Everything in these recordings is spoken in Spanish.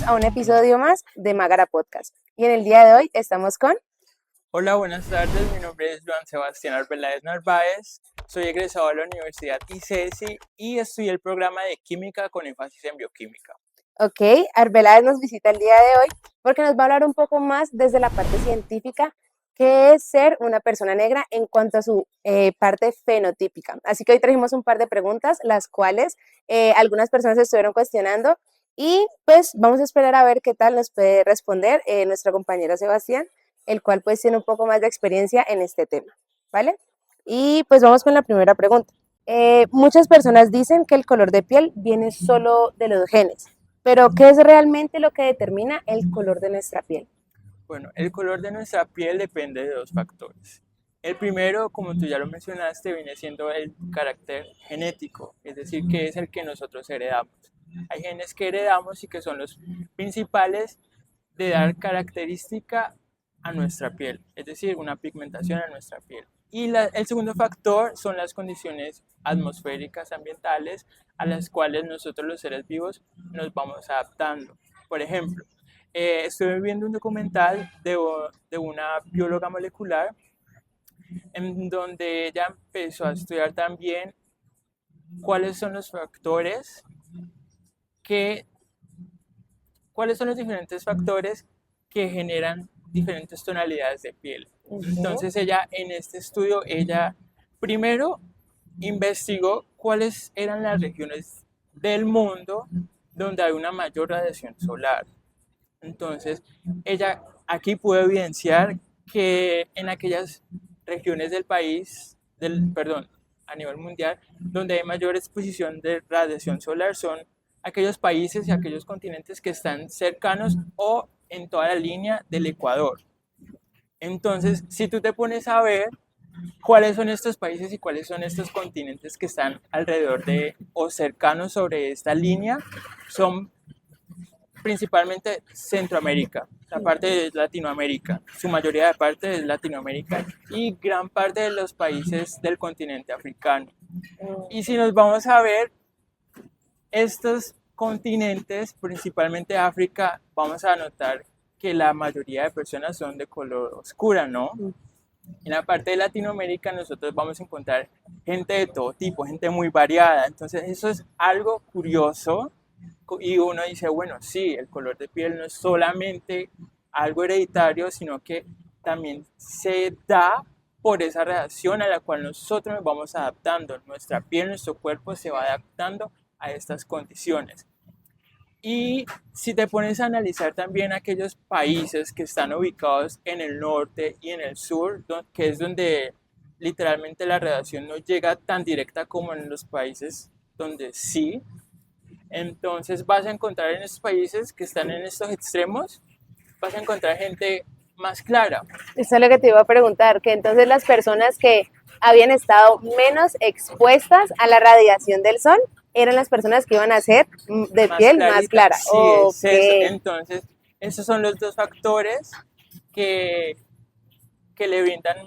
a un episodio más de Mágara Podcast. Y en el día de hoy estamos con... Hola, buenas tardes. Mi nombre es Joan Sebastián Arbeláez Narváez. Soy egresado de la Universidad ICESI y estudié el programa de Química con énfasis en Bioquímica. Ok, Arbeláez nos visita el día de hoy porque nos va a hablar un poco más desde la parte científica, qué es ser una persona negra en cuanto a su parte fenotípica. Así que hoy trajimos un par de preguntas, las cuales algunas personas estuvieron cuestionando y pues vamos a esperar a ver qué tal nos puede responder nuestro compañero Sebastián, el cual pues tiene un poco más de experiencia en este tema, ¿vale? Y pues vamos con la primera pregunta. Muchas personas dicen que el color de piel viene solo de los genes, pero ¿qué es realmente lo que determina el color de nuestra piel? Bueno, el color de nuestra piel depende de dos factores. El primero, como tú ya lo mencionaste, viene siendo el carácter genético, es decir, que es el que nosotros heredamos. Hay genes que heredamos y que son los principales de dar característica a nuestra piel, es decir, una pigmentación a nuestra piel. Y el segundo factor son las condiciones atmosféricas ambientales a las cuales nosotros los seres vivos nos vamos adaptando. Por ejemplo, estoy viendo un documental de una bióloga molecular en donde ella empezó a estudiar también cuáles son los factores que, cuáles son los diferentes factores que generan diferentes tonalidades de piel. Entonces ella en este estudio, ella primero investigó cuáles eran las regiones del mundo donde hay una mayor radiación solar. Entonces ella aquí pudo evidenciar que en aquellas regiones del país, perdón, a nivel mundial, donde hay mayor exposición de radiación solar son aquellos países y aquellos continentes que están cercanos o en toda la línea del Ecuador. Entonces, si tú te pones a ver cuáles son estos países y cuáles son estos continentes que están alrededor de o cercanos sobre esta línea, son principalmente Centroamérica, la parte de Latinoamérica, su mayoría de parte es Latinoamérica y gran parte de los países del continente africano. Y si nos vamos a ver estos continentes, principalmente África, vamos a notar que la mayoría de personas son de color oscura, ¿no? En la parte de Latinoamérica nosotros vamos a encontrar gente de todo tipo, gente muy variada. Entonces eso es algo curioso y uno dice, bueno, sí, el color de piel no es solamente algo hereditario, sino que también se da por esa reacción a la cual nosotros nos vamos adaptando. Nuestra piel, nuestro cuerpo se va adaptando a estas condiciones. Y si te pones a analizar también aquellos países que están ubicados en el norte y en el sur, que es donde literalmente la radiación no llega tan directa como en los países donde sí, entonces vas a encontrar en estos países que están en estos extremos, vas a encontrar gente más clara. Eso es lo que te iba a preguntar, que entonces las personas que habían estado menos expuestas a la radiación del sol eran las personas que iban a ser de Más piel más clarita, clara. sí es eso. Ok. Entonces, esos son los dos factores que, que le brindan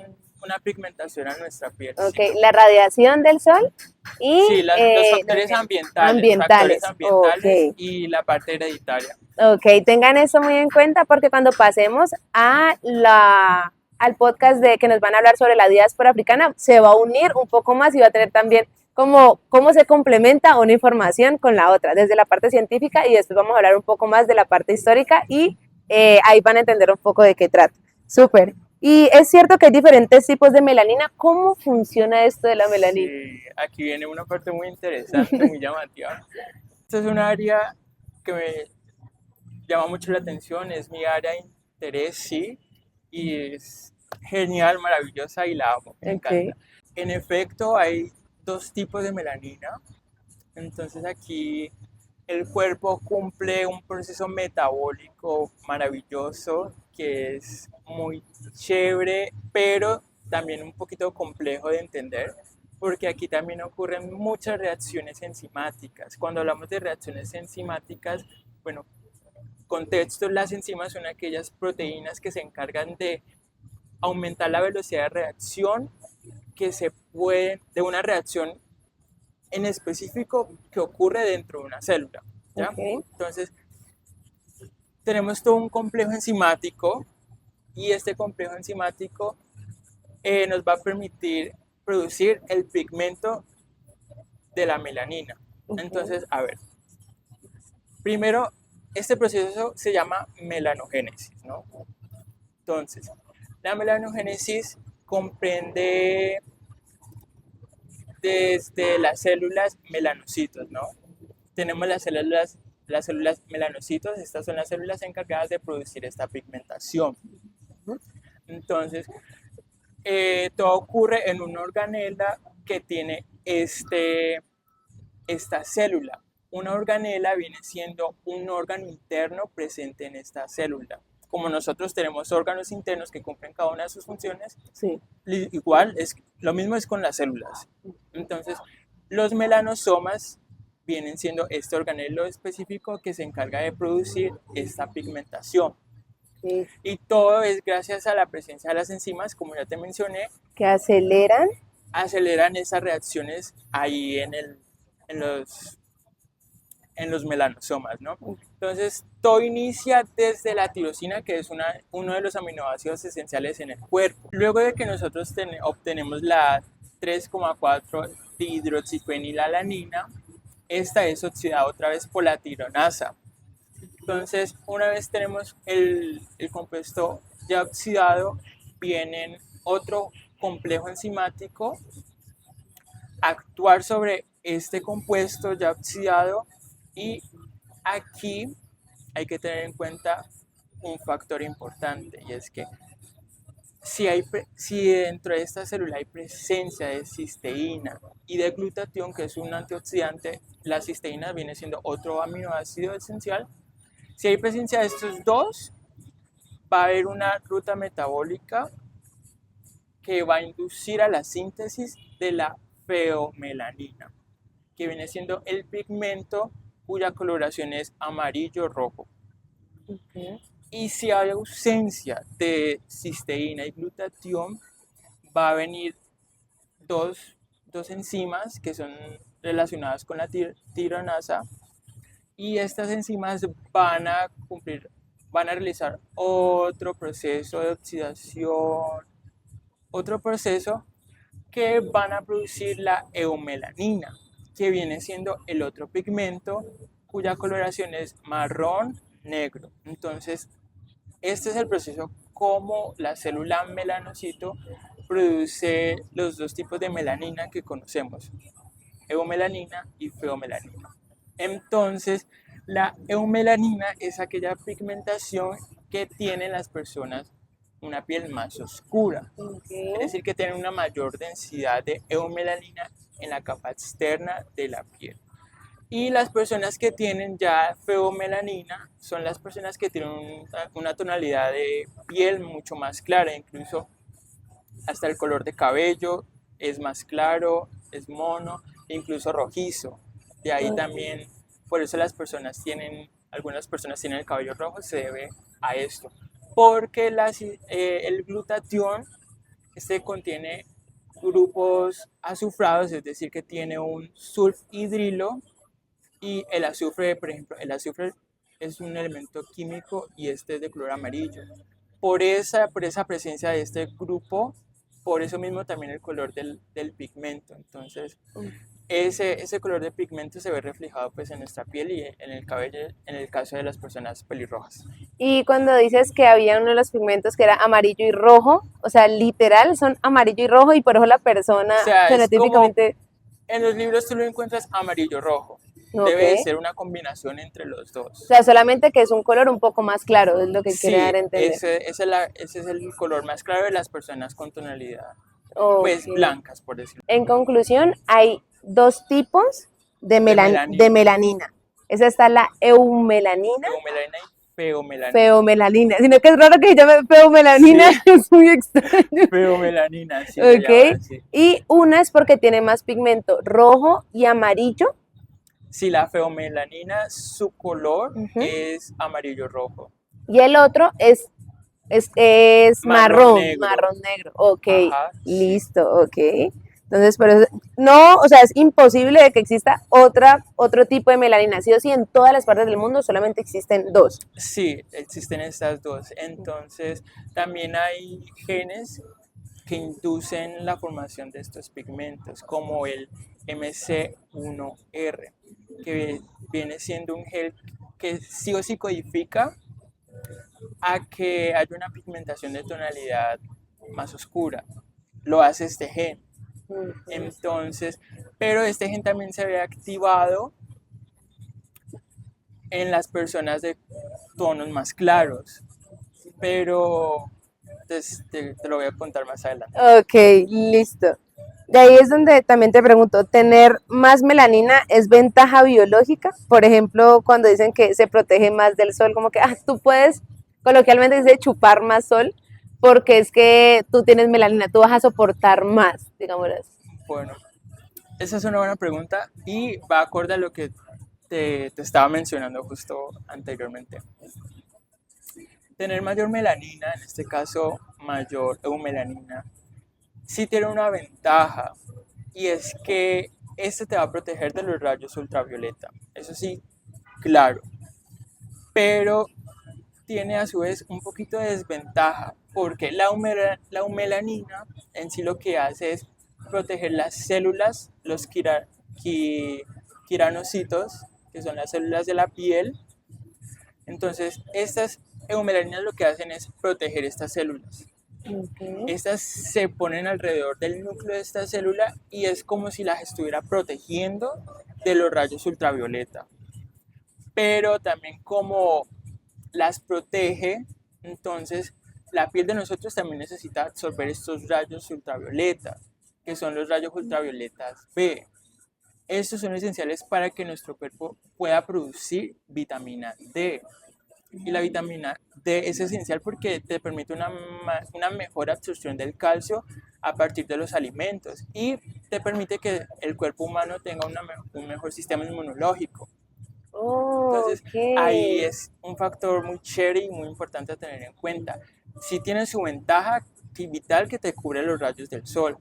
una pigmentación a nuestra piel. Ok, Sí, la radiación del sol y sí los los factores ambientales. Ok. ambientales y la parte hereditaria. Ok, tengan eso muy en cuenta porque cuando pasemos a al podcast de que nos van a hablar sobre la diáspora africana, se va a unir un poco más y va a tener también como cómo se complementa una información con la otra, desde la parte científica y después vamos a hablar un poco más de la parte histórica y ahí van a entender un poco de qué trata. Súper. Y es cierto que hay diferentes tipos de melanina. ¿Cómo funciona esto de la melanina? Sí, aquí viene una parte muy interesante, muy llamativa. Esta es un área que me llama mucho la atención, es mi área de interés, sí, y es genial, maravillosa y la amo, me Ok. encanta. En efecto, hay dos tipos de melanina, entonces aquí el cuerpo cumple un proceso metabólico maravilloso que es muy chévere, pero también un poquito complejo de entender, porque aquí también ocurren muchas reacciones enzimáticas. Cuando hablamos de reacciones enzimáticas, bueno, contexto, las enzimas son aquellas proteínas que se encargan de aumentar la velocidad de reacción de una reacción en específico que ocurre dentro de una célula, ¿ya? Ok. Entonces, tenemos todo un complejo enzimático y este complejo enzimático nos va a permitir producir el pigmento de la melanina. Entonces, a ver, primero, este proceso se llama melanogénesis, ¿no? Entonces, la melanogénesis comprende desde las células melanocitos, ¿no? Tenemos las células melanocitos, estas son las células encargadas de producir esta pigmentación. Entonces, todo ocurre en una organela que tiene esta célula. Una organela viene siendo un órgano interno presente en esta célula. Como nosotros tenemos órganos internos que cumplen cada una de sus funciones, Sí. igual lo mismo es con las células. Entonces, los melanosomas vienen siendo este organelo específico que se encarga de producir esta pigmentación. Sí. Y todo es gracias a la presencia de las enzimas, como ya te mencioné, Que aceleran esas reacciones ahí en los melanosomas, ¿no? Entonces, todo inicia desde la tirosina, que es uno de los aminoácidos esenciales en el cuerpo. Luego de que nosotros obtenemos la 3,4 dihidroxifenilalanina, esta es oxidada otra vez por la tironasa. Entonces, una vez tenemos el compuesto ya oxidado, viene otro complejo enzimático a actuar sobre este compuesto ya oxidado, y aquí hay que tener en cuenta un factor importante, y es que si dentro de esta célula hay presencia de cisteína y de glutatión, que es un antioxidante, la cisteína viene siendo otro aminoácido esencial. Si hay presencia de estos dos, va a haber una ruta metabólica que va a inducir a la síntesis de la feomelanina, que viene siendo el pigmento cuya coloración es amarillo-rojo. Y si hay ausencia de cisteína y glutatión, va a venir dos enzimas que son relacionadas con la tironasa, y estas enzimas van a realizar otro proceso de oxidación, otro proceso que van a producir la eumelanina, que viene siendo el otro pigmento cuya coloración es marrón-negro. Entonces, este es el proceso como la célula melanocito produce los dos tipos de melanina que conocemos, eumelanina y feomelanina. Entonces, la eumelanina es aquella pigmentación que tienen las personas una piel más oscura. Es decir, que tienen una mayor densidad de eumelanina en la capa externa de la piel. Y las personas que tienen ya feomelanina son las personas que tienen una tonalidad de piel mucho más clara, incluso hasta el color de cabello es más claro, es mono, e incluso rojizo. De ahí también, por eso algunas personas tienen el cabello rojo, se debe a esto. Porque el glutatión contiene grupos azufrados, es decir, que tiene un sulfhidrilo, y el azufre, por ejemplo, el azufre es un elemento químico y este es de color amarillo. Por esa presencia de este grupo, por eso mismo también el color del pigmento. Entonces, ese color de pigmento se ve reflejado pues en nuestra piel y en el cabello, en el caso de las personas pelirrojas. Y cuando dices que había uno de los pigmentos que era amarillo y rojo, o sea, literal son amarillo y rojo, y por eso la persona O sea, fenotípicamente... En los libros tú lo encuentras amarillo-rojo. Debe ser una combinación entre los dos. O sea, solamente que es un color un poco más claro, es lo que quiere dar a entender. Ese es el color más claro de las personas con tonalidad, pues blancas, por decirlo. En conclusión, hay dos tipos de melanina. Esa está la eumelanina. Eumelanina y feomelanina. Feomelanina. Sino que es raro que se llame feomelanina, sí. Es muy extraño. Feomelanina, sí. Y una es porque tiene más pigmento rojo y amarillo. Sí, la feomelanina, su color es amarillo-rojo. Y el otro es marrón negro. Ok, listo, ok. Entonces, por eso, no, o sea, es imposible de que exista otro tipo de melanina. Sí o sí, en todas las partes del mundo solamente existen dos. Sí, existen estas dos. Entonces, también hay genes que inducen la formación de estos pigmentos, como el MC1R, que viene siendo un gen que sí o sí codifica a que haya una pigmentación de tonalidad más oscura. Lo hace este gen. Ujú. Entonces, pero este gen también se ve activado en las personas de tonos más claros, pero te lo voy a contar más adelante. Ok, listo. De ahí es donde también te pregunto, ¿tener más melanina es ventaja biológica? Por ejemplo, cuando dicen que se protege más del sol, como que tú puedes, coloquialmente dice, chupar más sol, porque es que tú tienes melanina, tú vas a soportar más, digamos así. Bueno, esa es una buena pregunta y va acorde a lo que te estaba mencionando justo anteriormente. Tener mayor melanina, en este caso mayor eumelanina, sí tiene una ventaja y es que este te va a proteger de los rayos ultravioleta. Eso sí, claro, pero tiene a su vez un poquito de desventaja porque la eumelanina en sí lo que hace es proteger las células, los quiranocitos, que son las células de la piel. Entonces, estas eumelaninas lo que hacen es proteger estas células. Okay. Estas se ponen alrededor del núcleo de esta célula y es como si las estuviera protegiendo de los rayos ultravioleta. Pero también como las protege, entonces la piel de nosotros también necesita absorber estos rayos ultravioleta, que son los rayos ultravioletas B. Estos son esenciales para que nuestro cuerpo pueda producir vitamina D. Y la vitamina D es esencial porque te permite una mejor absorción del calcio a partir de los alimentos y te permite que el cuerpo humano tenga un mejor sistema inmunológico. Oh, Entonces, ahí ok. es un factor muy chévere y muy importante a tener en cuenta. Sí tiene su ventaja vital que te cubre los rayos del sol.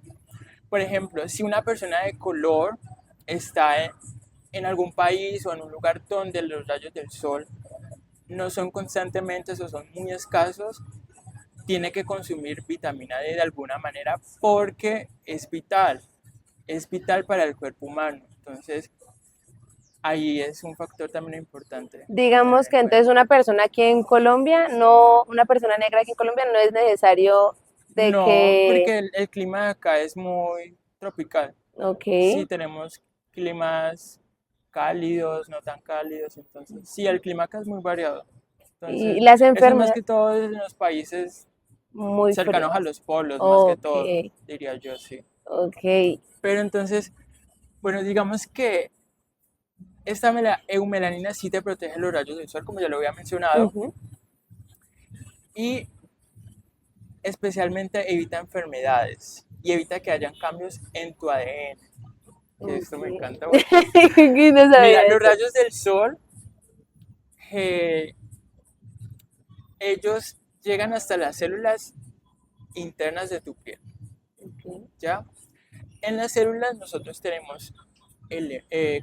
Por ejemplo, si una persona de color está en algún país o en un lugar donde los rayos del sol no son constantemente o son muy escasos, tiene que consumir vitamina D de alguna manera porque es vital para el cuerpo humano. Entonces, ahí es un factor también importante a tener Digamos en que entonces cuenta. una persona aquí en Colombia, no, una persona negra aquí en Colombia no es necesario de No, que, porque el clima de acá es muy tropical. ok, Sí, tenemos climas cálidos, no tan cálidos, entonces sí, el clima acá es muy variado. y Entonces, las eso es más enfermedades que todo en los países muy cercanos a frías. los polos, más que Ok, todo, diría yo, sí. ok. Pero entonces, bueno, digamos que esta eumelanina sí te protege los rayos del sol, como ya lo había mencionado, Ujú. y especialmente evita enfermedades y evita que hayan cambios en tu ADN, que Ok. esto me encanta porque, No mira, sabía los eso. rayos del sol, eh, ellos llegan hasta las células internas de tu piel, Ok. ¿ya? En las células nosotros tenemos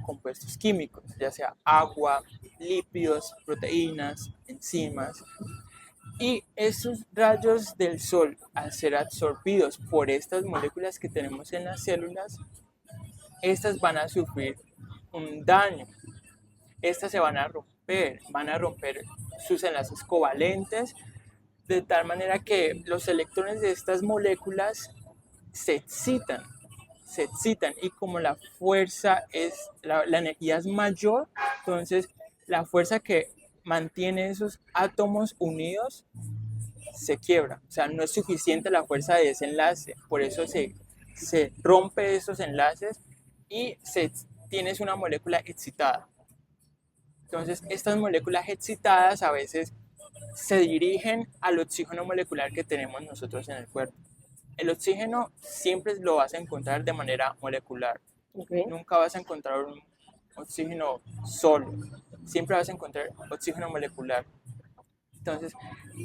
compuestos químicos, ya sea agua, lípidos, proteínas, enzimas. Y esos rayos del sol, al ser absorbidos por estas moléculas que tenemos en las células, estas van a sufrir un daño. Estas se van a romper sus enlaces covalentes, de tal manera que los electrones de estas moléculas se excitan, se excitan y como la fuerza es, la energía es mayor, entonces la fuerza que mantiene esos átomos unidos se quiebra, o sea, no es suficiente la fuerza de ese enlace, por eso se rompe esos enlaces y tienes una molécula excitada. Entonces, estas moléculas excitadas a veces se dirigen al oxígeno molecular que tenemos nosotros en el cuerpo. El oxígeno siempre lo vas a encontrar de manera molecular. Ok. Nunca vas a encontrar un oxígeno solo. Siempre vas a encontrar oxígeno molecular. Entonces,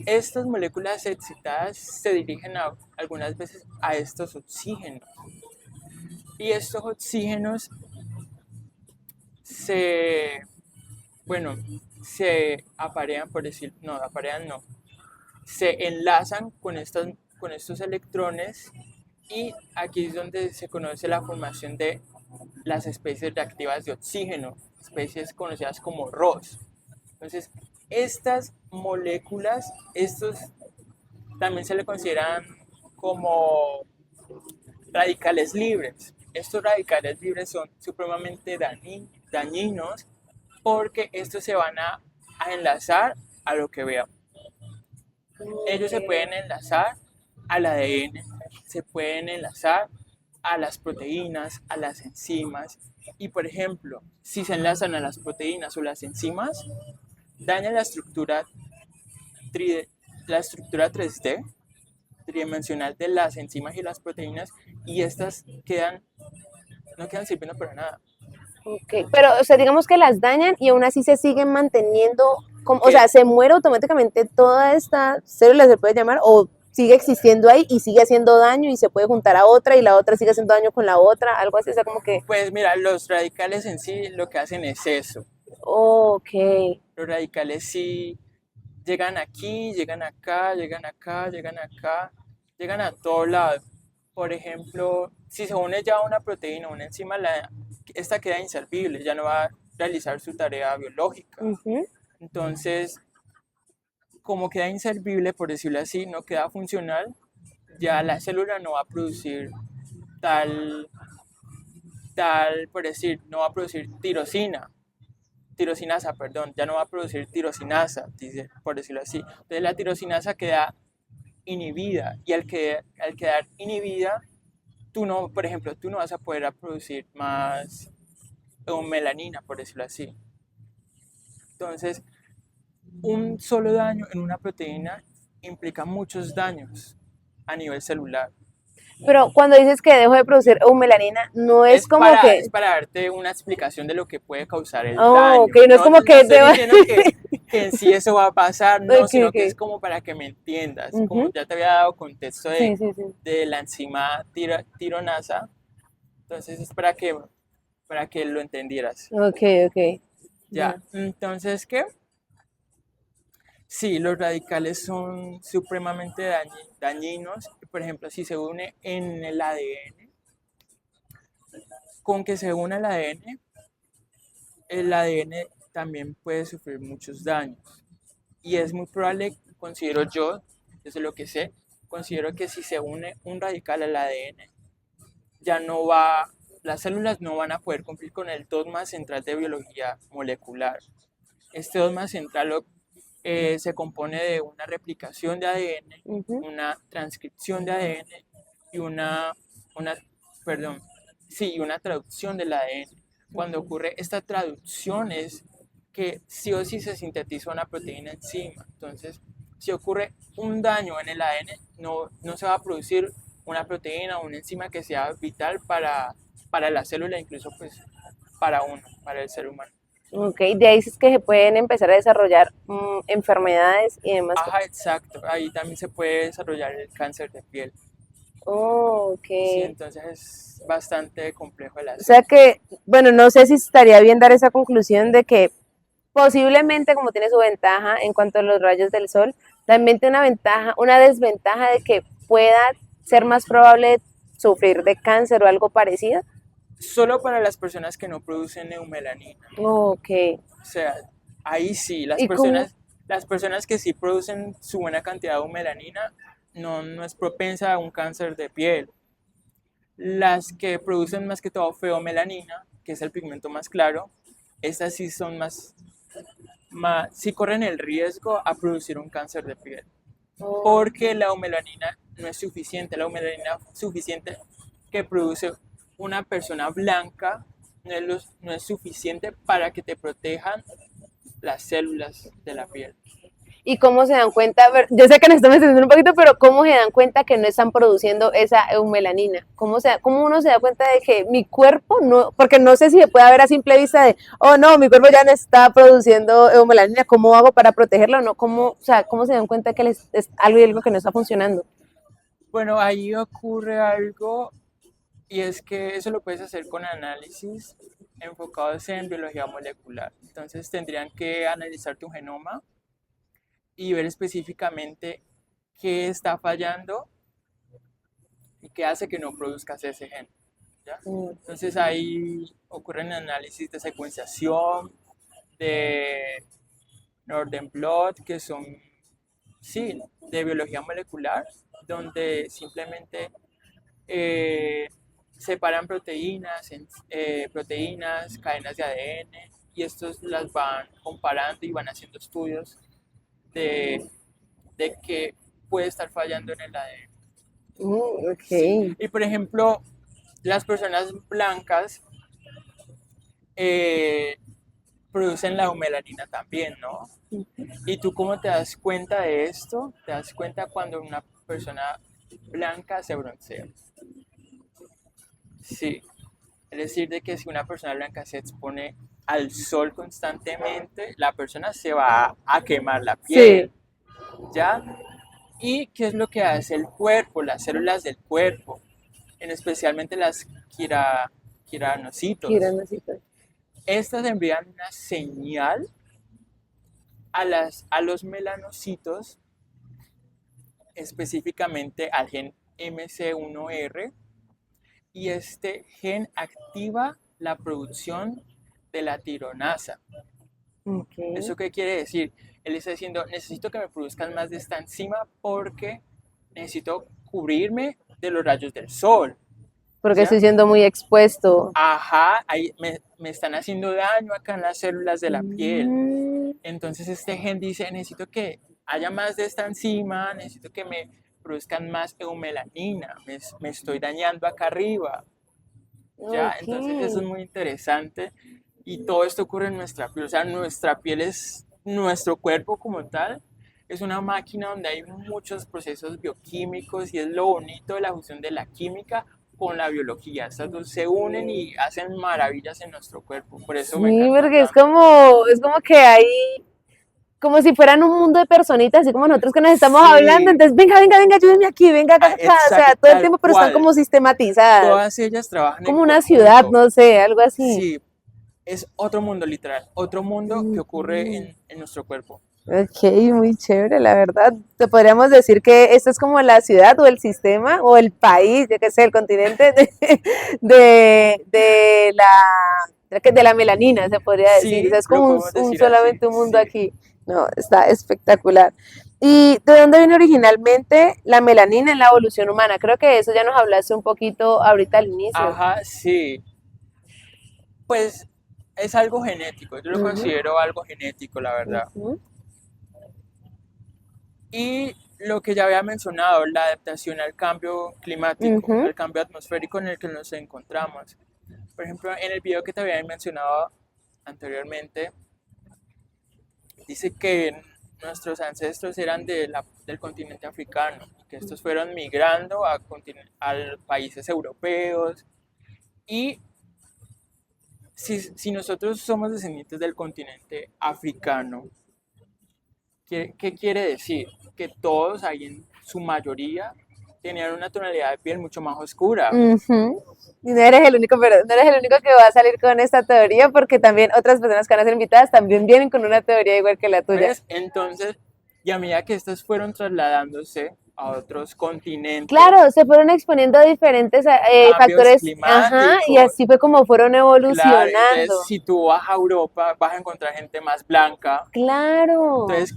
estas moléculas excitadas se dirigen algunas veces a estos oxígenos. Y estos oxígenos se, bueno, se aparean, por decir, no, aparean no, se enlazan con estos electrones y aquí es donde se conoce la formación de las especies reactivas de oxígeno, especies conocidas como ROS. Entonces, estas moléculas, estos también se le consideran como radicales libres. Estos radicales libres son supremamente dañinos porque estos se van a enlazar a lo que veamos. Ellos se Ok. pueden enlazar al ADN, se pueden enlazar a las proteínas, a las enzimas. Y por ejemplo, si se enlazan a las proteínas o las enzimas, dañan la estructura 3D tridimensional de las enzimas y las proteínas y estas no quedan sirviendo para nada. Ok, pero, o sea, digamos que las dañan y aún así se siguen manteniendo, como, o Que sea, se muere automáticamente toda esta célula, se puede llamar, o sigue existiendo ahí y sigue haciendo daño y se puede juntar a otra y la otra sigue haciendo daño con la otra, algo así, o sea, como que, pues mira, los radicales en sí lo que hacen es eso. ok, Los radicales sí llegan aquí, llegan acá, llegan acá, llegan acá, llegan a todo lado. Por ejemplo, si se une ya una proteína, una enzima, esta queda inservible, ya no va a realizar su tarea biológica. ujú, Entonces, como queda inservible, por decirlo así, no queda funcional, ya la célula no va a producir tal, por decir, no va a producir tirosinasa, perdón, ya no va a producir tirosinasa, por decirlo así. Entonces la tirosinasa queda inhibida y al quedar inhibida, tú no, por ejemplo, tú no vas a poder producir más melanina, por decirlo así. Entonces, un solo daño en una proteína implica muchos daños a nivel celular. pero cuando dices que dejo de producir eumelanina, no es como Es que, para darte una explicación de lo que puede causar el oh, daño. ok, no es como No que estoy debo, diciendo que en sí eso va a pasar, no, ok, sino que es ok, como para que me entiendas. Como ujú, ya te había dado contexto sí, sí, sí, de la enzima tironasa, entonces es para que lo entendieras. ok, ok, Ya, ya. entonces, ¿qué? Sí, los radicales son supremamente dañinos. Por ejemplo, si se une en el ADN, con que se une el ADN también puede sufrir muchos daños. Y es muy probable, considero yo, desde lo que sé, considero que si se une un radical al ADN, ya no va, las células no van a poder cumplir con el dogma central de biología molecular. Este dogma central se compone de una replicación de ADN, Ujú. una transcripción de ADN y una perdón, sí, una traducción del ADN. Cuando ocurre esta traducción es que sí o sí se sintetiza una proteína encima. Entonces, si ocurre un daño en el ADN, no se va a producir una proteína o una enzima que sea vital para la célula, incluso pues para uno, para el ser humano. Ok, de ahí es que se pueden empezar a desarrollar enfermedades y demás Ajá, cosas. exacto. Ahí también se puede desarrollar el cáncer de piel. Oh, ok. Sí, entonces es bastante complejo el O sea asunto. que, bueno, no sé si estaría bien dar esa conclusión de que posiblemente, como tiene su ventaja en cuanto a los rayos del sol, también tiene una ventaja, una desventaja de que pueda ser más probable sufrir de cáncer o algo parecido. Solo para las personas que no producen eumelanina. Ok. O sea, ahí sí, ¿Y cómo? las personas que sí producen su buena cantidad de eumelanina no es propensa a un cáncer de piel. Las que producen más que todo feomelanina, que es el pigmento más claro, estas sí son sí corren el riesgo a producir un cáncer de piel. Ok. Porque la eumelanina no es suficiente. La eumelanina suficiente que produce una persona blanca no es suficiente para que te protejan las células de la piel. ¿Y cómo se dan cuenta? A ver, yo sé que nos estamos extendiendo un poquito, pero ¿cómo se dan cuenta que no están produciendo esa eumelanina? ¿Cómo uno se da cuenta de que mi cuerpo no, porque no sé si se puede ver a simple vista de, oh no, mi cuerpo ya no está produciendo eumelanina, ¿cómo hago para protegerlo? No, o sea, ¿cómo se dan cuenta que es algo y algo que no está funcionando? Bueno, ahí ocurre algo Y es que eso lo puedes hacer con análisis enfocados en biología molecular. Entonces tendrían que analizar tu genoma y ver específicamente qué está fallando y qué hace que no produzcas ese gen. ¿Ya? Mm, Entonces ahí ocurren análisis de secuenciación, de Northern Blot, que son, sí, de biología molecular, donde simplemente eh, separan proteínas, cadenas de ADN, y estos las van comparando y van haciendo estudios de, de qué puede estar fallando en el ADN. Sí. ok. Y por ejemplo, las personas blancas eh, producen la eumelanina también, ¿no? ¿Y tú cómo te das cuenta de esto? Te das cuenta cuando una persona blanca se broncea. Sí, es decir, de que si una persona blanca se expone al sol constantemente, la persona se va a quemar la Sí, piel, ¿ya? ¿Y qué es lo que hace el cuerpo, las células del cuerpo, en especialmente las Kira, quiranocitos? no sé. Estas envían una señal a los melanocitos, específicamente al gen MC1R, y este gen activa la producción de la tironasa. Ok. ¿Eso qué quiere decir? Él está diciendo, necesito que me produzcan más de esta enzima porque necesito cubrirme de los rayos del sol. Porque ¿Ya? estoy siendo muy expuesto. Ajá, ahí me están haciendo daño acá en las células de la piel. Mm, Entonces este gen dice, necesito que haya más de esta enzima, necesito que me produzcan más eumelanina, me estoy dañando acá arriba. ¿Ya? ok. Entonces eso es muy interesante y todo esto ocurre en nuestra piel, o sea, nuestra piel es nuestro cuerpo como tal, es una máquina donde hay muchos procesos bioquímicos y es lo bonito de la fusión de la química con la biología, estas dos se unen y hacen maravillas en nuestro cuerpo, por eso me Sí, encantó porque tanto. es como que hay, como si fueran un mundo de personitas, así como nosotros que nos estamos hablando, Sí, entonces venga, venga, venga, ayúdenme aquí, venga acá, acá, o sea, exacto, todo el tal tiempo, pero están cual, como sistematizadas, todas ellas trabajan en como una ciudad, conjunto, no sé, algo así. sí, es otro mundo literal, otro mundo que ocurre Ujú. en nuestro cuerpo. Ok, muy chévere, la verdad. Te podríamos decir que esto es como la ciudad o el sistema o el país, yo qué sé, el continente de la melanina, se podría decir. O sea, Sí, es lo como podemos un decir así, solamente un mundo sí. aquí. No, está espectacular. ¿Y de dónde viene originalmente la melanina en la evolución humana? Creo que eso ya nos hablaste un poquito ahorita al inicio. Ajá, sí. Pues es algo genético, yo lo Ujú, considero algo genético, la verdad. ujú, Y lo que ya había mencionado, la adaptación al cambio climático, ujú, al cambio atmosférico en el que nos encontramos. Por ejemplo, en el video que te había mencionado anteriormente, dice que nuestros ancestros eran del continente africano, que estos fueron migrando a países europeos y si nosotros somos descendientes del continente africano, ¿qué quiere decir? Que todos ahí en su mayoría tenían una tonalidad de piel mucho más oscura. ujú. Y no eres el único, pero no eres el único que va a salir con esta teoría, porque también otras personas que van a ser invitadas también vienen con una teoría igual que la tuya. ¿Ves? Entonces, y a medida que estas fueron trasladándose a otros continentes, Claro, se fueron exponiendo a diferentes cambios factores, ajá, y climáticos, así fue como fueron claro, entonces evolucionando. si tú vas a Europa vas a encontrar gente más blanca, Claro. entonces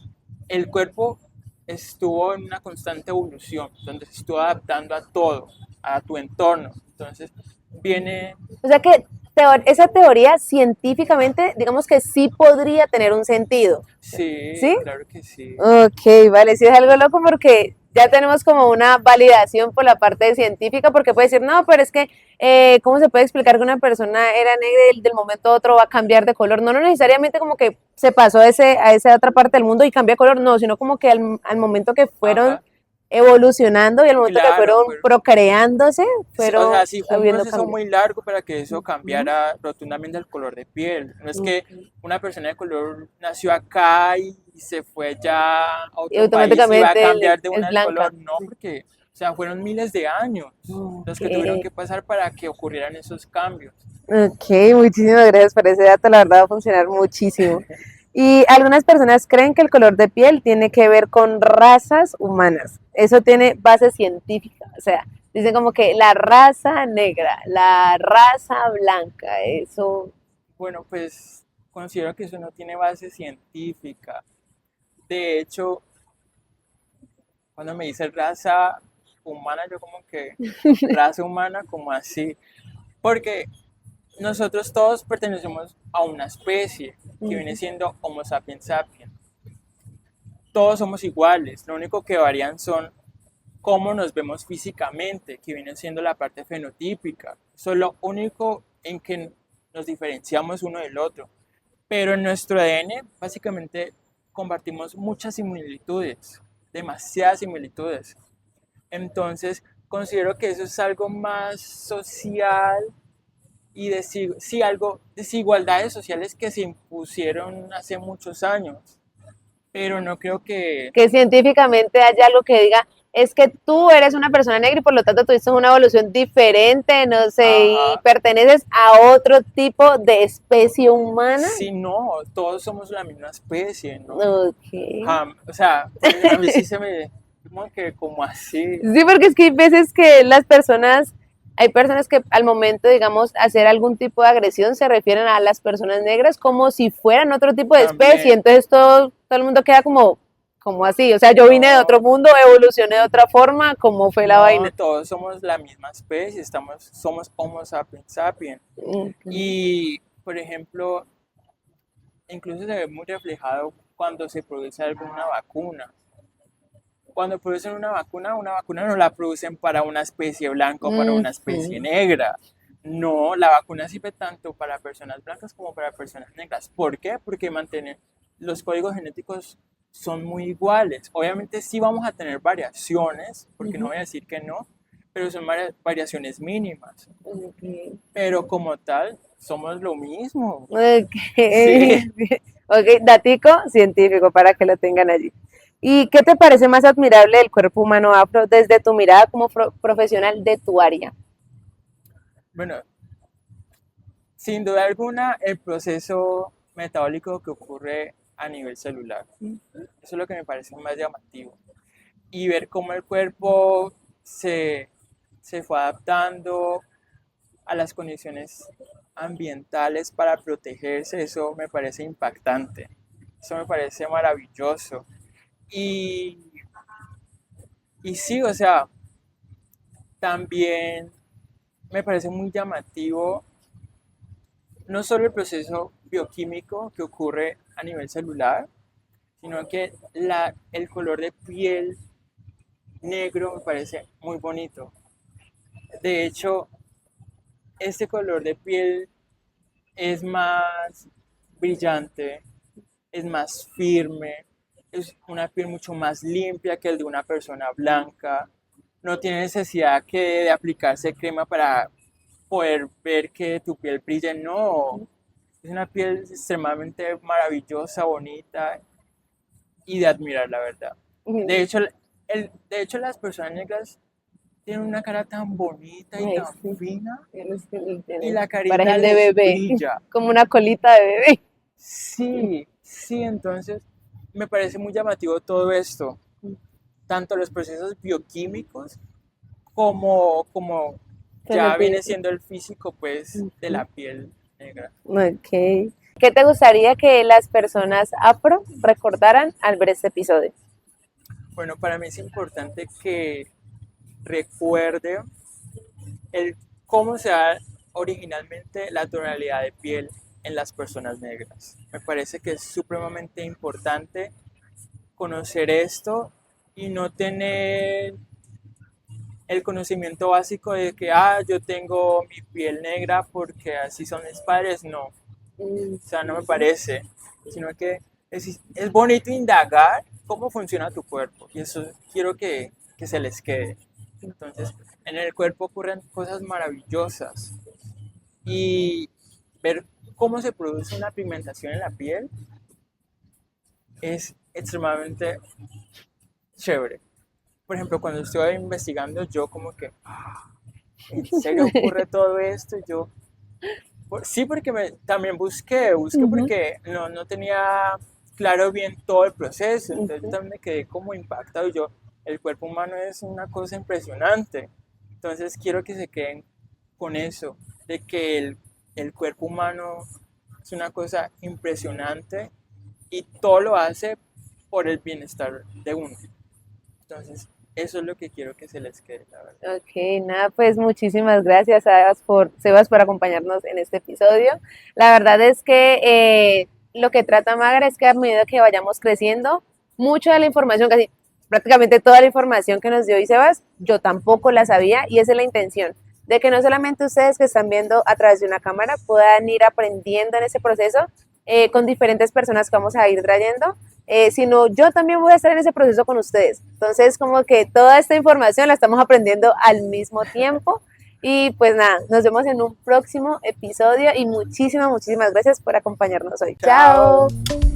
el cuerpo estuvo en una constante evolución, donde se estuvo adaptando a todo, a tu entorno. Entonces viene, O sea que esa teoría científicamente, digamos que sí podría tener un sentido, sí, ¿sí? claro que sí. Ok, vale, sí es algo loco porque ya tenemos como una validación por la parte científica, porque puede decir, no, pero es que, ¿cómo se puede explicar que una persona era negra y del momento a otro va a cambiar de color? No, no necesariamente como que se pasó a esa otra parte del mundo y cambia de color, no, sino como que al momento que fueron Ajá, evolucionando y al momento que claro, fueron procreándose, sí, o fueron sea, sí fue un habiendo proceso cambios. muy largo para que eso Ujú, cambiara rotundamente el color de piel. No es que ok. una persona de color nació acá y se fue ya a Y otro país y va a automáticamente cambiar de es una el blanca. color, no, porque O sea, fueron miles de años los que tuvieron Ok, que pasar para que ocurrieran esos cambios. ok, muchísimas gracias por ese dato, la verdad va a funcionar muchísimo. Y algunas personas creen que el color de piel tiene que ver con razas humanas. Eso tiene base científica. O sea, dicen como que la raza negra, la raza blanca, eso. Bueno, pues considero que eso no tiene base científica. De hecho, cuando me dice raza humana, yo como que, raza humana, como así. Porque nosotros todos pertenecemos a una especie que viene siendo Homo sapiens sapiens. Todos somos iguales, lo único que varían son cómo nos vemos físicamente, que viene siendo la parte fenotípica. Eso es lo único en que nos diferenciamos uno del otro. Pero en nuestro ADN básicamente compartimos muchas similitudes, demasiadas similitudes. Entonces considero que eso es algo más social y sí, algo, desigualdades sociales que se impusieron hace muchos años. Pero no creo que, Que científicamente haya algo que diga, es que tú eres una persona negra y por lo tanto tuviste una evolución diferente, no sé, y ajá, perteneces a otro tipo de especie humana. si no, todos somos la misma especie, ¿no? Ok. O sea, pues, a mí sí se me, como que como así, Sí, porque es que hay veces que las personas, hay personas que al momento, digamos, hacer algún tipo de agresión se refieren a las personas negras como si fueran otro tipo de especie, también, entonces todo el mundo queda como así, o sea, yo vine de otro no, mundo, evolucioné de otra forma, ¿cómo fue la no, vaina? todos somos la misma especie, somos Homo sapiens sapiens. Okay. Y, por ejemplo, incluso se ve muy reflejado cuando se produce alguna vacuna. Cuando producen una vacuna no la producen para una especie blanca o para una especie Ujú. negra. No, la vacuna sirve tanto para personas blancas como para personas negras. ¿Por qué? Porque mantienen los códigos genéticos son muy iguales. Obviamente sí vamos a tener variaciones, porque no Ujú. voy a decir que no, pero son variaciones mínimas. Okay. Pero como tal, somos lo mismo. Sí. Okay. Ok, datico científico para que lo tengan allí. ¿Y qué te parece más admirable del cuerpo humano afro desde tu mirada como profesional de tu área? Bueno, sin duda alguna, el proceso metabólico que ocurre a nivel celular. Eso es lo que me parece más llamativo. Y ver cómo el cuerpo se, se fue adaptando a las condiciones ambientales para protegerse, eso me parece impactante. Eso me parece maravilloso. Y, y sí, o sea, también me parece muy llamativo no solo el proceso bioquímico que ocurre a nivel celular, sino que el color de piel negro me parece muy bonito. De hecho, este color de piel es más brillante, es más firme, es una piel mucho más limpia que el de una persona blanca. No tiene necesidad de aplicarse crema para poder ver que tu piel brille, no. Es una piel extremadamente maravillosa, bonita y de admirar, la verdad. De hecho, de hecho las personas negras tienen una cara tan bonita y Ay, tan sí, fina y tiene la carita parecen de les bebé, brilla. como una colita de bebé. Sí, sí, entonces me parece muy llamativo todo esto, tanto los procesos bioquímicos como ya viene siendo el físico pues de la piel negra. Ok. ¿Qué te gustaría que las personas afro recordaran al ver este episodio? Bueno, para mí es importante que recuerde el cómo se da originalmente la tonalidad de piel en las personas negras. Me parece que es supremamente importante conocer esto y no tener el conocimiento básico de que, yo tengo mi piel negra porque así son mis padres, no. O sea, no me parece, sino que es bonito indagar cómo funciona tu cuerpo y eso quiero que se les quede. Entonces, en el cuerpo ocurren cosas maravillosas y ver cómo se produce una pigmentación en la piel es extremadamente chévere. por ejemplo, cuando estuve investigando, yo como que, ¿en serio ocurre todo esto? Y yo, sí, porque también busqué Ujú, porque no tenía claro bien todo el proceso, entonces yo ujú. también me quedé como impactado y yo, el cuerpo humano es una cosa impresionante, entonces quiero que se queden con eso, de que el cuerpo humano es una cosa impresionante y todo lo hace por el bienestar de uno, entonces eso es lo que quiero que se les quede, la verdad. Ok, nada, pues muchísimas gracias, Sebas, por acompañarnos en este episodio. La verdad es que lo que trata Magra es que a medida que vayamos creciendo, mucha de la información, casi prácticamente toda la información que nos dio hoy Sebas, yo tampoco la sabía y esa es la intención, de que no solamente ustedes que están viendo a través de una cámara puedan ir aprendiendo en ese proceso con diferentes personas que vamos a ir trayendo, sino yo también voy a estar en ese proceso con ustedes. Entonces, como que toda esta información la estamos aprendiendo al mismo tiempo. Y pues nada, nos vemos en un próximo episodio y muchísimas, muchísimas gracias por acompañarnos hoy. Chao. Chao.